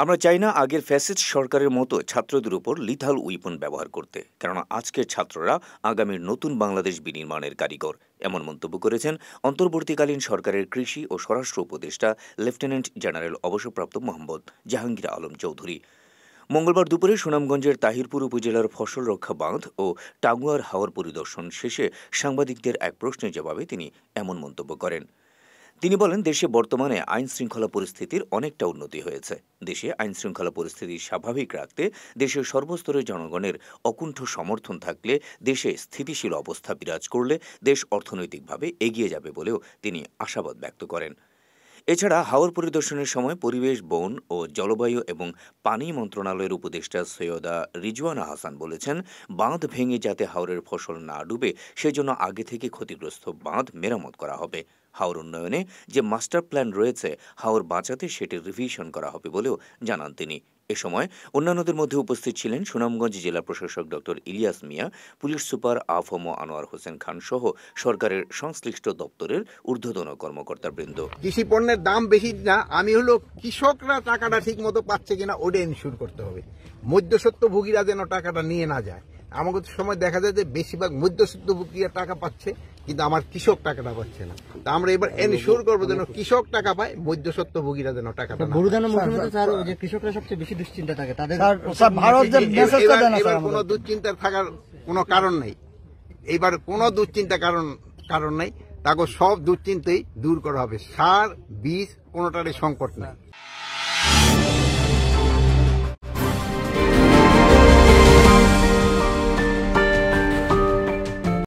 আমরা চাই না আগের ফ্যাসিস্ট সরকারের মতো ছাত্রদের উপর লিথাল উইপন ব্যবহার করতে, কেননা আজকের ছাত্ররা আগামীর নতুন বাংলাদেশ বিনির্মাণের কারিগর, এমন মন্তব্য করেছেন অন্তর্বর্তীকালীন সরকারের কৃষি ও স্বরাষ্ট্র উপদেষ্টা লেফটেন্যান্ট জেনারেল অবসরপ্রাপ্ত মোহাম্মদ জাহাঙ্গীর আলম চৌধুরী। মঙ্গলবার দুপুরে সুনামগঞ্জের তাহিরপুর উপজেলার ফসল রক্ষা বাঁধ ও টাঙ্গুয়ার হাওর পরিদর্শন শেষে সাংবাদিকদের এক প্রশ্নের জবাবে তিনি এমন মন্তব্য করেন। তিনি বলেন, দেশে বর্তমানে আইন শৃঙ্খলা পরিস্থিতির অনেকটা উন্নতি হয়েছে। দেশে আইন শৃঙ্খলা পরিস্থিতি স্বাভাবিক রাখতে দেশের সর্বস্তরের জনগণের অকুণ্ঠ সমর্থন থাকলে, দেশে স্থিতিশীল অবস্থা বিরাজ করলে দেশ অর্থনৈতিকভাবে এগিয়ে যাবে বলেও তিনি আশাবাদ ব্যক্ত করেন। এছাড়া হাওর পরিদর্শনের সময় পরিবেশ, বন ও জলবায়ু এবং পানি মন্ত্রণালয়ের উপদেষ্টা সৈয়দা রিজওয়ানা হাসান বলেছেন, বাঁধ ভেঙে যাতে হাওরের ফসল না ডুবে সেজন্য আগে থেকে ক্ষতিগ্রস্ত বাঁধ মেরামত করা হবে। হাওর উন্নয়নে যে মাস্টার প্ল্যান রয়েছে, হাওর বাঁচাতে সেটির রিভিশন করা হবে বলেও জানান তিনি। এ সময় অন্যান্যদের মধ্যে উপস্থিত ছিলেন সুনামগঞ্জ জেলা প্রশাসক ডক্টর ইলিয়াস মিয়া, পুলিশ সুপার আফম আনোয়ার হোসেন খান সহ সরকারের সংশ্লিষ্ট দপ্তরের ঊর্ধ্বতন কর্মকর্তাবৃন্দ। কৃষি পণ্যের দাম বেশি না, আমি হলো কৃষকরা টাকাটা ঠিক মতো পাচ্ছে কিনা ওটা এনশিওর করতে হবে। মধ্যস্বত্বভোগীরা যেন টাকাটা নিয়ে না যায়। আমাদের সময় দেখা যায় যে বেশিরভাগ মধ্যস্বত্বভোগীরা টাকা পাচ্ছে, কিন্তু আমার কৃষক টাকাটা পাচ্ছে না। তা আমরা এবার এনশিওর করবো যেন কৃষক টাকা পায়, মধ্যস্বত্বভোগীরা যেন টাকাটা না পায়। কৃষকরা সবচেয়ে বেশি দুশ্চিন্তা থাকে তাদের। এবার কোনো দুশ্চিন্তার থাকার কোনো কারণ নেই। এইবার কোনো দুশ্চিন্তা কারণ নেই। তাকে সব দুশ্চিন্তাই দূর করা হবে। সার, বীজ কোনোটারই সংকট নেই।